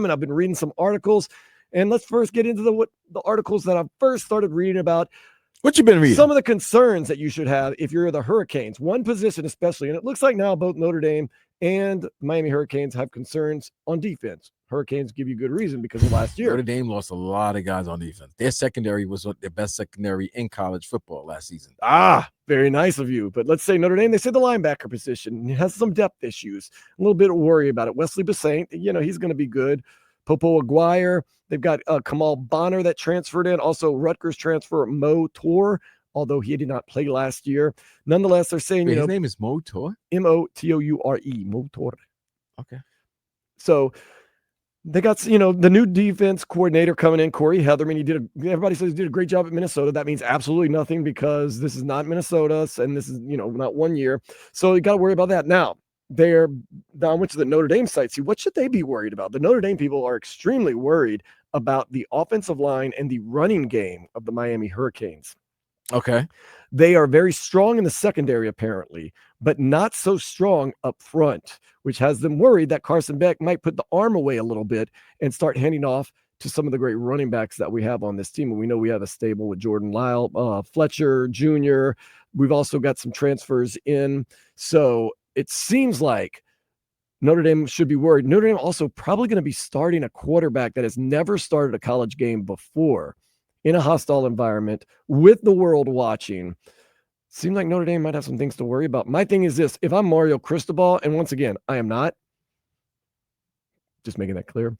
and I've been reading some articles. And let's first get into the articles that I've first started reading about. What you been reading? Some of the concerns that you should have if you're the Hurricanes. One position especially, and it looks like now both Notre Dame and Miami Hurricanes have concerns on defense. Hurricanes give you good reason because of last year. Notre Dame lost a lot of guys on defense. Their secondary was their best secondary in college football last season. Very nice of you. But let's say Notre Dame, they say the linebacker position has some depth issues. A little bit of worry about it. Wesley Bassett, he's going to be good. Popo Aguirre. They've got Kamal Bonner that transferred in. Also, Rutgers transfer Mo Tor, although he did not play last year. Nonetheless, they're saying, his name is Mo Tor? Motoure. Mo Tor. Okay. So they got, the new defense coordinator coming in, Corey Heatherman. Everybody says he did a great job at Minnesota. That means absolutely nothing because this is not Minnesota, and this is, not 1 year. So you got to worry about that. Now, I went to the Notre Dame site. See, what should they be worried about? The Notre Dame people are extremely worried about the offensive line and the running game of the Miami Hurricanes. Okay. They are very strong in the secondary, apparently, but not so strong up front, which has them worried that Carson Beck might put the arm away a little bit and start handing off to some of the great running backs that we have on this team. And we know we have a stable with Jordan Lyle, Fletcher Jr. We've also got some transfers in. So it seems like Notre Dame should be worried. Notre Dame also probably going to be starting a quarterback that has never started a college game before in a hostile environment with the world watching. Seems like Notre Dame might have some things to worry about. My thing is this: if I'm Mario Cristobal, and once again, I am not, just making that clear,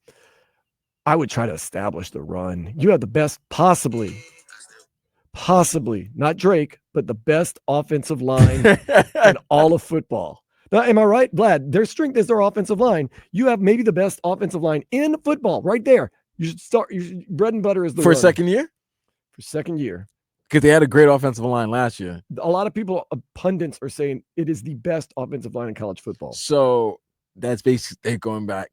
I would try to establish the run. You have the best, possibly, not Drake, but the best offensive line in all of football. Now, am I right, Vlad? Their strength is their offensive line. You have maybe the best offensive line in football right there. You should start. Bread and butter is the for run. second year. For second year, because they had a great offensive line last year. A lot of people, pundits, are saying it is the best offensive line in college football. So that's basically they're going back.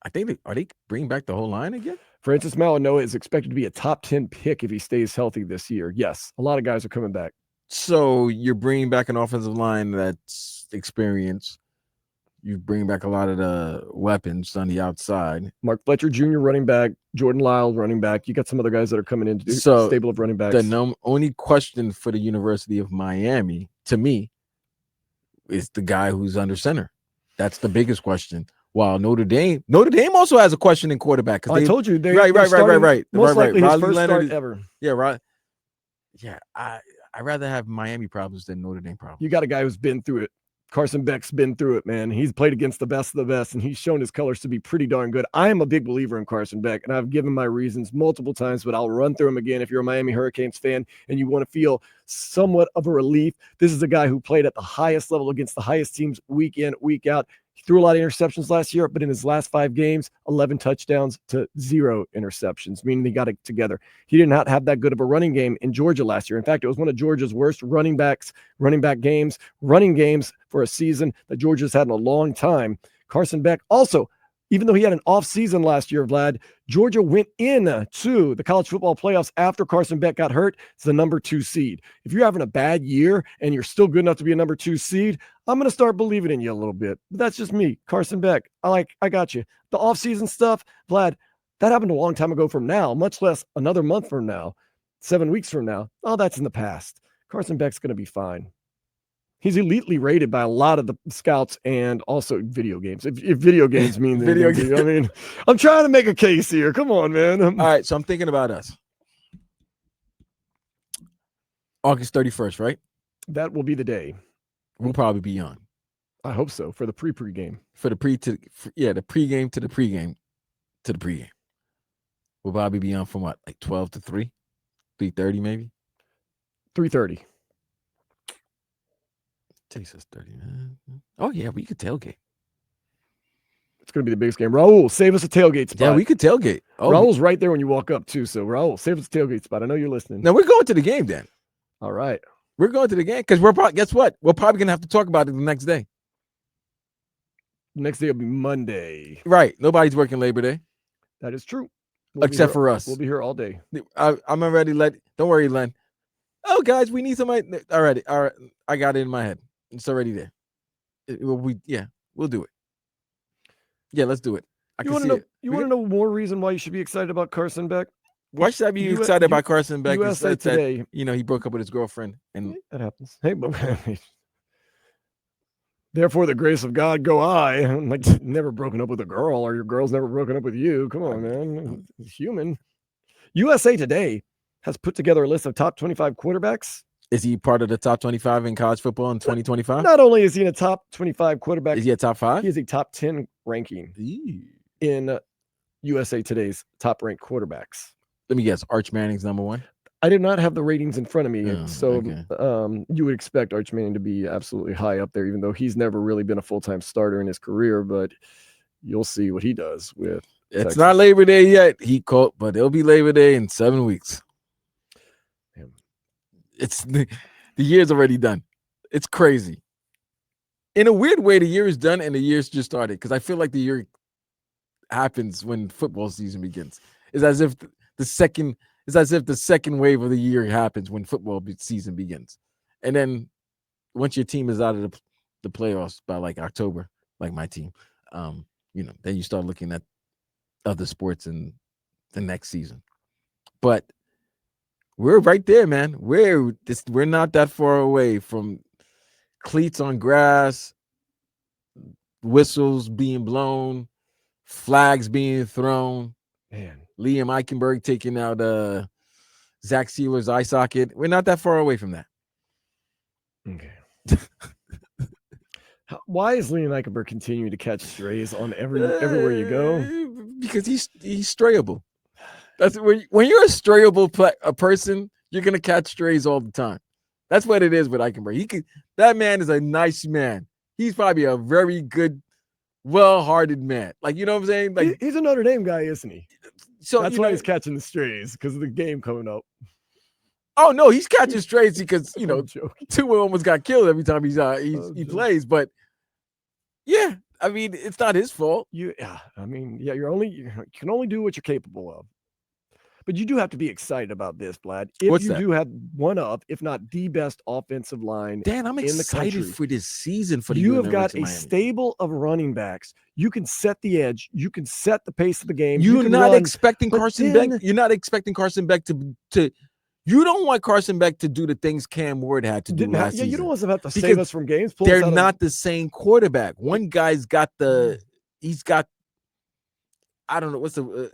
I think are they bringing back the whole line again? Francis Malinois is expected to be a top 10 pick if he stays healthy this year. Yes, a lot of guys are coming back. So you're bringing back an offensive line that's experienced. You bring back a lot of the weapons on the outside. Mark Fletcher Jr. running back, Jordan Lyle running back. You got some other guys that are coming into the stable of running backs. The only question for the University of Miami, to me, is the guy who's under center. That's the biggest question. While Notre Dame also has a question in quarterback. I told you, right. Most likely his first Leonard start ever. Yeah, right. Yeah, I'd rather have Miami problems than Notre Dame problems. You got a guy who's been through it. Carson Beck's been through it, man. He's played against the best of the best, and he's shown his colors to be pretty darn good. I am a big believer in Carson Beck, and I've given my reasons multiple times, but I'll run through them again. If you're a Miami Hurricanes fan and you want to feel somewhat of a relief, this is a guy who played at the highest level against the highest teams week in, week out. He threw a lot of interceptions last year, but in his last 5 games, 11 touchdowns to 0 interceptions, meaning he got it together. He did not have that good of a running game in Georgia last year. In fact, it was one of Georgia's worst running back games for a season that Georgia's had in a long time. Carson Beck also, even though he had an off season last year, Vlad, Georgia went into the college football playoffs after Carson Beck got hurt. It's the number 2 seed. If you're having a bad year and you're still good enough to be a number 2 seed, I'm going to start believing in you a little bit. But that's just me, Carson Beck. I got you. The off-season stuff, Vlad, that happened a long time ago from now, much less another month from now, 7 weeks from now. Oh, that's in the past. Carson Beck's going to be fine. He's elitely rated by a lot of the scouts and also video games. If video games mean video games, I mean, I'm trying to make a case here. Come on, man. All right, so I'm thinking about us. August 31st, right? That will be the day. We'll probably be on. I hope so, for the pre-game. The pregame to the pregame to the pregame. We'll probably be on from what, like 12 to 3? 3:30 maybe? 3:30. Takes us 30 minutes. Oh, yeah, we could tailgate. It's going to be the biggest game. Raul, save us a tailgate spot. Yeah, we could tailgate. Oh, Raul's right there when you walk up, too. So, Raul, save us a tailgate spot. I know you're listening. Now, we're going to the game then. All right. We're going to the game because guess what? We're probably going to have to talk about it the next day. Next day will be Monday. Right. Nobody's working Labor Day. That is true. Except for us. We'll be here all day. I'm already don't worry, Len. Oh, guys, we need somebody. All right. I got it in my head. It's already there. We'll do it. Yeah, let's do it. I You can want see to know? it. You want to know more reason why you should be excited about Carson Beck? Why should I be excited about Carson Beck? USA Today. He broke up with his girlfriend, and that happens. Hey, but therefore, the grace of God go I. I'm like, never broken up with a girl, or your girl's never broken up with you. Come on, man. It's human. USA Today has put together a list of top 25 quarterbacks. Is he part of the top 25 in college football in 2025? Not only is he in a top 25 quarterback, is he a top 5? He is a top 10 ranking in USA Today's top ranked quarterbacks. Let me guess. Arch Manning's number 1. I did not have the ratings in front of me, so okay. You would expect Arch Manning to be absolutely high up there, even though he's never really been a full-time starter in his career. But you'll see what he does with. It's Texas. Not Labor Day yet. He caught, but it'll be Labor Day in 7 weeks. Damn. It's the year's already done. It's crazy. In a weird way, the year is done and the year's just started, because I feel like the year happens when football season begins. It's as if the second wave of the year happens when football season begins, and then once your team is out of the playoffs by like October, like my team, then you start looking at other sports in the next season. But we're right there, man. We're not that far away from cleats on grass, whistles being blown, flags being thrown. Man, Liam Eichenberg taking out Zach Sealer's eye socket. We're not that far away from that. Okay. Why is Liam Eichenberg continuing to catch strays on everywhere you go? Because he's strayable. That's when you're a strayable a person, you're gonna catch strays all the time. That's what it is with Eichenberg. That man is a nice man. He's probably a very good, well-hearted man. Like, you know what I'm saying? Like, he's a Notre Dame guy, isn't he? So that's why he's catching the strays, because of the game coming up. Oh no, he's catching strays because Tua almost got killed every time he plays. But yeah, I mean, it's not his fault. You can only do what you're capable of. But you do have to be excited about this, Vlad. If you do have one of, if not the best offensive line, Dan, I'm excited for this season. For the you have got a stable of running backs. You can set the edge. You can set the pace of the game. You're not expecting Carson Beck. You're not expecting Carson Beck to. You don't want Carson Beck to do the things Cam Ward had to do last season. You don't want them to have to save us from games. They're not the same quarterback. One guy's got I don't know what's the.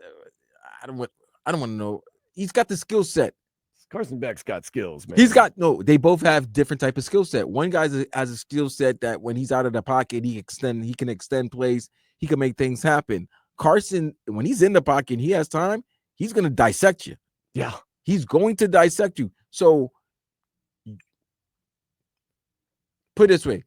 I don't want to know. He's got the skill set. Carson Beck's got skills, man. They both have different type of skill set. One guy has a skill set that when he's out of the pocket, he can extend plays. He can make things happen. Carson, when he's in the pocket and he has time, he's going to dissect you. Yeah. He's going to dissect you. So put it this way.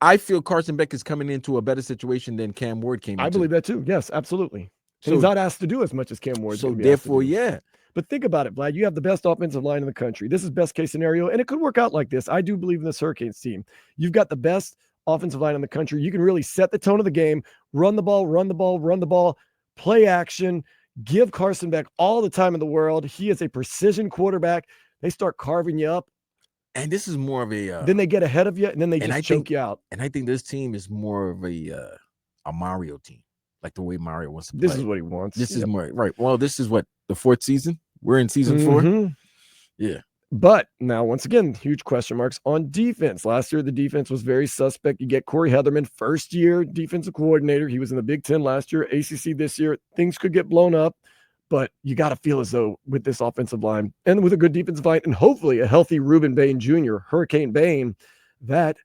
I feel Carson Beck is coming into a better situation than Cam Ward came into. I believe that too. Yes, absolutely. So he's not asked to do as much as Cam Ward. So therefore, yeah. But think about it, Vlad. You have the best offensive line in the country. This is best case scenario, and it could work out like this. I do believe in this Hurricanes team. You've got the best offensive line in the country. You can really set the tone of the game, run the ball, play action, give Carson Beck all the time in the world. He is a precision quarterback. They start carving you up. And this is more of a... then they get ahead of you, and then they just choke you out. And I think this team is more of a Mario team. Like the way Mario wants to play. This is what he wants. This is more right. Well, this is what the 4th season. We're in season 4. Yeah. But now, once again, huge question marks on defense. Last year, the defense was very suspect. You get Corey Heatherman, first year defensive coordinator. He was in the Big Ten last year, ACC this year. Things could get blown up, but you got to feel as though with this offensive line and with a good defensive line and hopefully a healthy Reuben Bain Jr., Hurricane Bain, that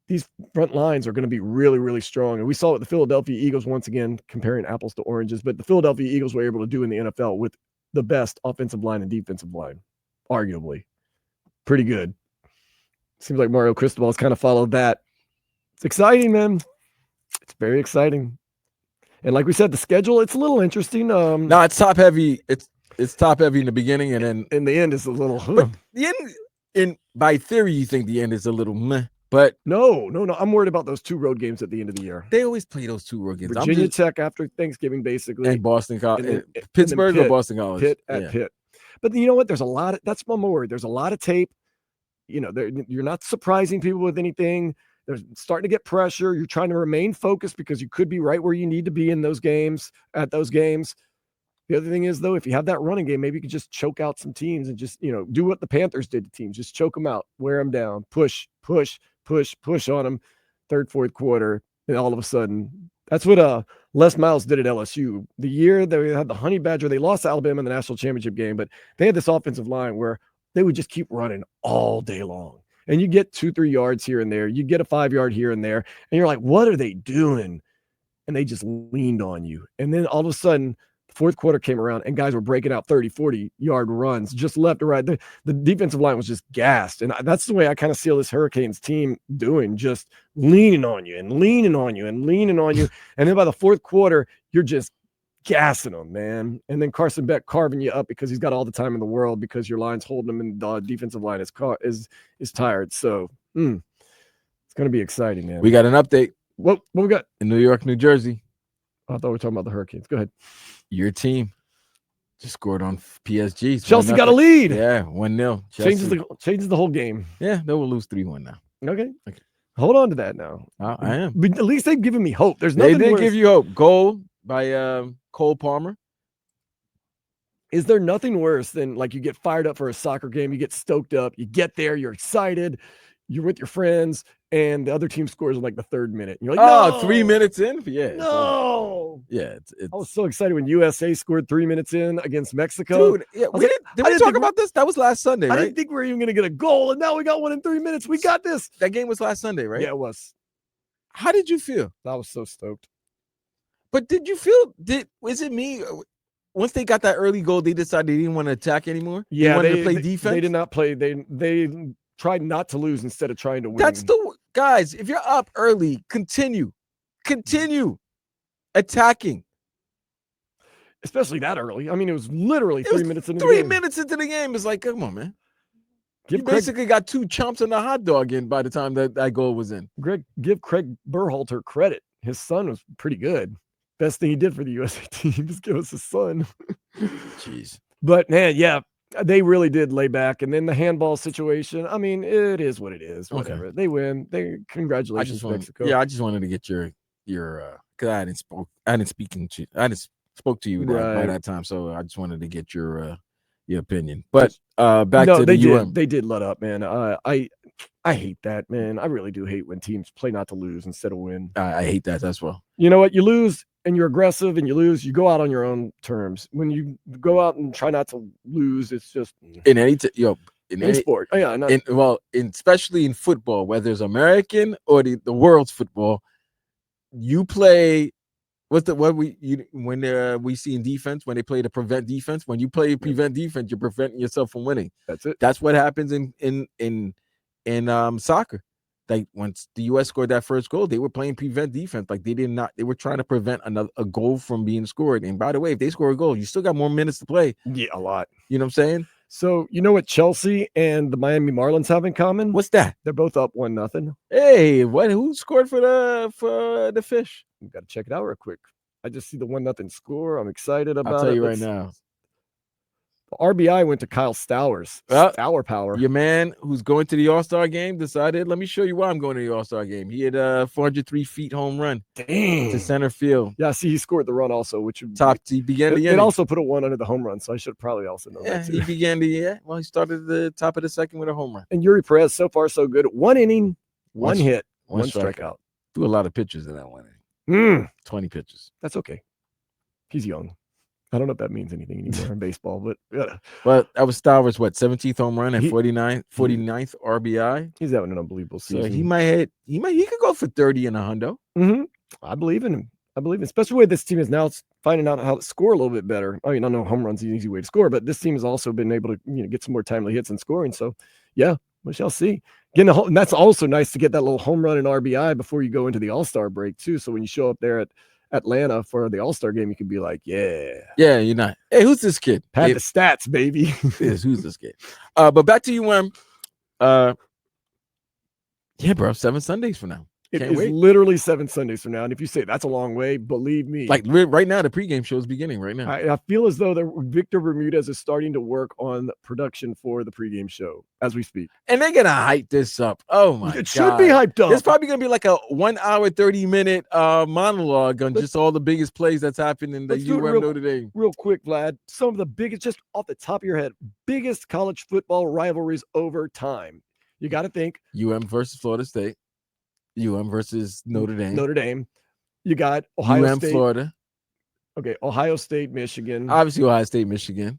these front lines are going to be really, really strong. And we saw it with the Philadelphia Eagles, once again, comparing apples to oranges, but the Philadelphia Eagles were able to do in the NFL with the best offensive line and defensive line, arguably. Pretty good. Seems like Mario Cristobal has kind of followed that. It's exciting, man. It's very exciting. And like we said, the schedule, it's a little interesting. No, it's top heavy. It's top heavy in the beginning, and then in the end is a little but the end, by theory, you think the end is a little meh. But no. I'm worried about those 2 road games at the end of the year. They always play those 2 road games. Virginia Tech after Thanksgiving, basically. And Boston College. Pittsburgh or Boston College? Pitt. But you know what? There's a lot. That's one more word. There's a lot of tape. You're not surprising people with anything. They're starting to get pressure. You're trying to remain focused because you could be right where you need to be in those games, at those games. The other thing is, though, if you have that running game, maybe you could just choke out some teams and just, do what the Panthers did to teams. Just choke them out, wear them down, push on them, third, fourth quarter. And all of a sudden, that's what Les Miles did at LSU. The year they had the Honey Badger, they lost to Alabama in the national championship game, but they had this offensive line where they would just keep running all day long. And you get 2-3 yards here and there. You get a 5-yard here and there. And you're like, what are they doing? And they just leaned on you. And then all of a sudden, the fourth quarter came around and guys were breaking out 30, 40-yard runs just left or right. The defensive line was just gassed. And that's the way I kind of see this Hurricanes team doing, just leaning on you and leaning on you and leaning on you. And then by the fourth quarter, you're just gassing them, man. And then Carson Beck carving you up because he's got all the time in the world because your line's holding him and the defensive line is tired. So it's going to be exciting, man. We got an update. What we got? In New York, New Jersey. I thought we were talking about the Hurricanes. Go ahead. Your team just scored on PSG. Chelsea got a lead. Yeah, 1-0. Changes the whole game. Yeah, they will lose 3-1 now. Okay. Hold on to that now. I am. But at least they've given me hope. There's nothing. They did give you hope. Goal by Cole Palmer. Is there nothing worse than like you get fired up for a soccer game, you get stoked up, you get there, you're excited, you're with your friends, and the other team scores in like the third minute. And you're like, no! 3 minutes in? Yeah. No. Yeah. I was so excited when USA scored 3 minutes in against Mexico. Dude, yeah, did we talk about this? That was last Sunday, right? I didn't think we were even going to get a goal, and now we got one in 3 minutes. We got this. That game was last Sunday, right? Yeah, it was. How did you feel? I was so stoked. But did you feel, was it me? Once they got that early goal, they decided they didn't want to attack anymore? Yeah, they wanted to play defense? They did not play. They tried not to lose instead of trying to win. That's guys, if you're up early, continue attacking. Especially that early. I mean, it was literally 3 minutes into the game. 3 minutes into the game. It's like, come on, man. You basically got two chumps and a hot dog in by the time that goal was in. Give Craig Berhalter credit. His son was pretty good. Best thing he did for the USA team is give us his son. Jeez. But, man, yeah, they really did lay back. And then the handball situation, I mean, it is what it is. Whatever. Okay. They win. Congratulations, Mexico. Yeah, I just wanted to get your because I hadn't spoke to you by that time, so I just wanted to get your opinion. But back to the UM. They did let up, man. I hate that, man. I really do hate when teams play not to lose instead of win. I hate that as well. You know what? You lose and you're aggressive and you lose, you go out on your own terms. When you go out and try not to lose, it's just in any sport. Oh, yeah, especially in football, whether it's American or the world's football, you play. When we see in defense, when they play to prevent defense, when you play prevent defense, you're preventing yourself from winning. That's it. That's what happens in soccer. Like once the U.S. scored that first goal, they were playing prevent defense. Like they were trying to prevent a goal from being scored. And by the way, if they score a goal, you still got more minutes to play. Yeah, a lot. You know what I'm saying? So you know what Chelsea and the Miami Marlins have in common? What's that? They're both up 1-0. Hey, who scored for the Fish? We got to check it out real quick. I just see the 1-0 score. I'm excited about it. I'll tell you right now. The RBI went to Kyle Stowers. Stour power. Your man who's going to the All-Star game decided, let me show you why I'm going to the All-Star game. He had a 403 feet home run. Dang. To center field. Yeah, see, he scored the run also, which he began the It also put a 1 under the home run, so I should probably also know that too. He began he started at the top of the second with a home run. And Yuri Perez, so far so good. 1 inning, one hit, one strikeout. Threw a lot of pitches in that 1 inning. 20 pitches. That's okay. He's young. I don't know if that means anything anymore in baseball, but well, that was Stowers, 17th home run and 49th RBI. He's having an unbelievable season. So he could go for 30 and a hundo. Mm-hmm. I believe in him. Especially the way this team is now finding out how to score a little bit better. I mean, I know home runs is an easy way to score, but this team has also been able to get some more timely hits and scoring. So yeah, we shall see. And that's also nice to get that little home run and RBI before you go into the All-Star break too. So when you show up there at Atlanta for the All-Star game, you can be like, yeah, you're not. Hey, who's this kid? Pad the stats, baby. Who's this kid? But back to UM. Yeah, bro, 7 Sundays from now. It Can't is wait. literally 7 Sundays from now. And if you say that's a long way, believe me. Like right now, the pregame show is beginning right now. I feel as though Victor Bermudez is starting to work on production for the pregame show as we speak. And they're gonna hype this up. Oh my god. It should be hyped up. It's probably gonna be like a 1 hour, 30-minute monologue on just all the biggest plays that's happened in the UM Notre Dame. Real quick, Vlad. Some of the biggest, just off the top of your head, biggest college football rivalries over time. You got to think UM versus Florida State. UM versus Notre Dame. Notre Dame. You got Ohio State. Florida. Okay, Ohio State, Michigan. Obviously, Ohio State, Michigan.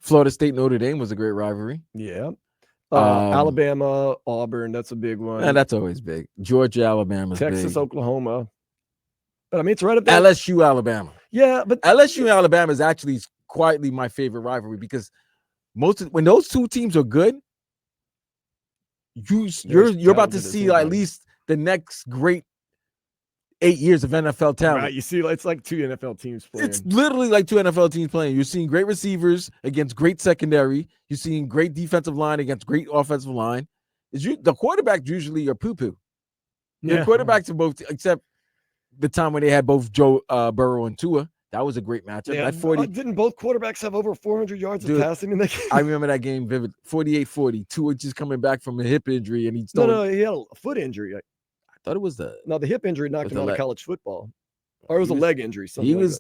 Florida State, Notre Dame was a great rivalry. Yeah. Alabama, Auburn. That's a big one. That's always big. Georgia, Alabama. Texas, big. Oklahoma. But I mean, it's right up there. LSU, Alabama. Yeah, but LSU and Alabama is actually quietly my favorite rivalry because when those two teams are good, you're about to see at least the next great 8 years of NFL talent. Right, you see, it's like two NFL teams playing. It's literally like two NFL teams playing. You're seeing great receivers against great secondary. You're seeing great defensive line against great offensive line. The quarterbacks usually are poo-poo. The quarterbacks are both, except the time when they had both Joe Burrow and Tua. That was a great matchup. Yeah, didn't both quarterbers have over 400 yards of passing in that game? I remember that game vivid. 48-40. Tua just coming back from a hip injury, and he he had a foot injury. I thought it was the hip injury knocked him out of college football, or it was a leg injury. Something's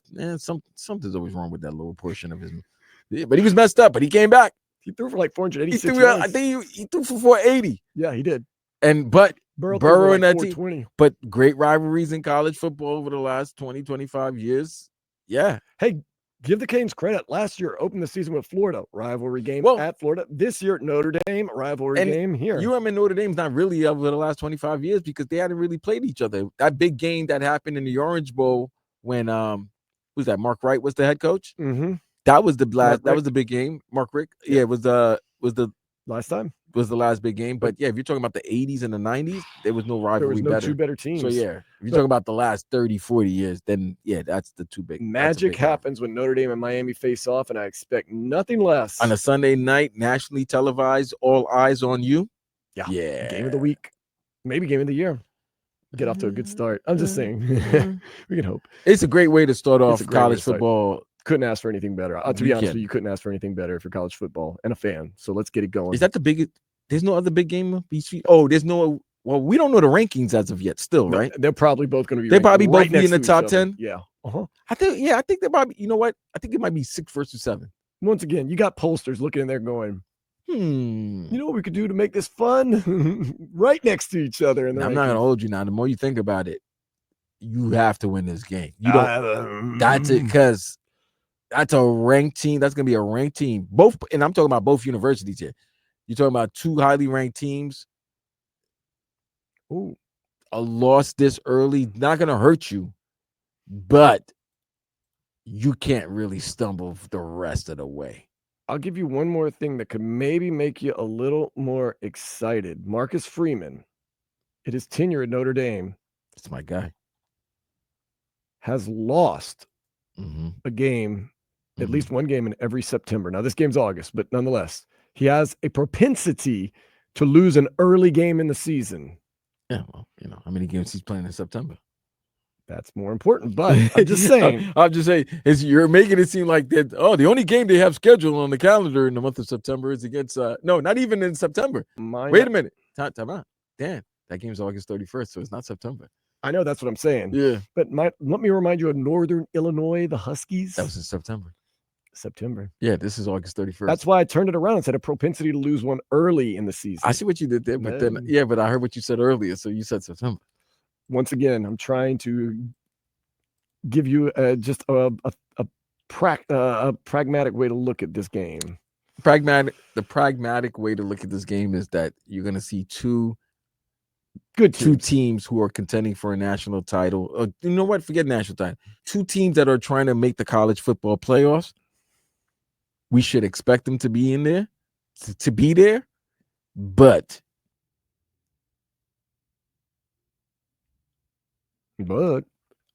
always wrong with that lower portion of his. Yeah, but he was messed up. But he came back. He threw for like 486 yards. I think he threw for 480. Yeah, he did. But Burrow and that team. But great rivalries in college football over the last 20, 25 years. Yeah. Hey, give the Canes credit. Last year, opened the season with Florida, rivalry game at Florida. This year, Notre Dame, rivalry game here. UM and Notre Dame's not really over the last 25 years because they hadn't really played each other. That big game that happened in the Orange Bowl when who's that? Mark Wright was the head coach. Mm-hmm. That was the last. That was the big game. Mark Rick. Yeah, it was the last time. Was the last big game. But yeah, if you're talking about the 80s and the 90s, there was no rivalry. There was no two better teams. So yeah, if you're talking about the last 30, 40 years, then yeah, that's the two big. Magic happens when Notre Dame and Miami face off, and I expect nothing less. On a Sunday night, nationally televised, all eyes on you. Yeah. Game of the week, maybe game of the year. Get off to a good start. I'm just saying, we can hope. It's a great way to start off college football. Couldn't ask for anything better. To be honest with you, couldn't ask for anything better if you're college football and a fan. So let's get it going. Is that the biggest? There's no other big game. There's no. Well, we don't know the rankings as of yet. Still, right? They're probably both going to be. They probably both be in the top 10. Yeah. I think they probably. You know what? I think it might be 6 versus 7. Once again, you got pollsters looking in there going, You know what we could do to make this fun? Right next to each other. I'm not going to hold you now. The more you think about it, you have to win this game. You don't. That's it, because that's a ranked team. That's going to be a ranked team. Both, and I'm talking about both universities here. You're talking about two highly ranked teams. Ooh, a loss this early not going to hurt you, but you can't really stumble the rest of the way. I'll give you one more thing that could maybe make you a little more excited. Marcus Freeman, at his tenure at Notre Dame, it's my guy, has lost a game, at least one game in every September. Now, this game's August, but nonetheless, he has a propensity to lose an early game in the season. Yeah, well, you know, how many games he's playing in September? That's more important, but I'm just saying. I'm just saying, you're making it seem like that. Oh, the only game they have scheduled on the calendar in the month of September is against. No, not even in September. Wait a minute. Time out. Dan, that game's August 31st, so it's not September. I know, that's what I'm saying. Yeah, but let me remind you of Northern Illinois, the Huskies. That was in September. Yeah, this is August 31st. That's why I turned it around and said a propensity to lose one early in the season. I see what you did there, but but I heard what you said earlier, so you said September. Once again, I'm trying to give you just a pragmatic way to look at this game. The pragmatic way to look at this game is that you're going to see two teams who are contending for a national title. You know what? Forget national title. Two teams that are trying to make the college football playoffs. We should expect them to be in there, to be there, but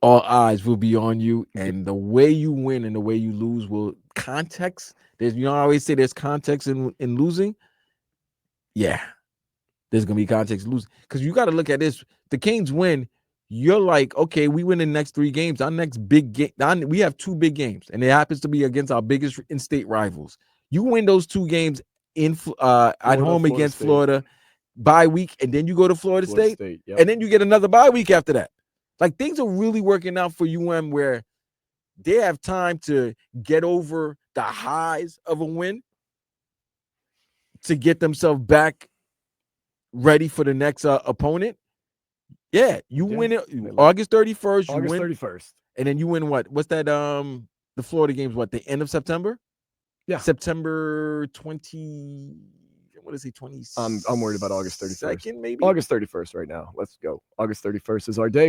all eyes will be on you, and the way you win and the way you lose will context. I always say there's context in losing. Yeah, there's gonna be context to lose because you got to look at this. The Canes win. You're like, okay, we win the next 3 games. Our next big game, we have 2 big games, and it happens to be against our biggest in-state rivals. You win those 2 games in at home against State. Florida, bye week, and then you go to Florida State, yep. and then you get another bye week after that. Like things are really working out for UM where they have time to get over the highs of a win to get themselves back ready for the next opponent. Yeah, you win it August 31st. August 31st. And then you win what? What's that? The Florida games, what? The end of September? Yeah. September 20. What is he? 20. I'm worried about August 31st. Maybe? August 31st right now. Let's go. August 31st is our day.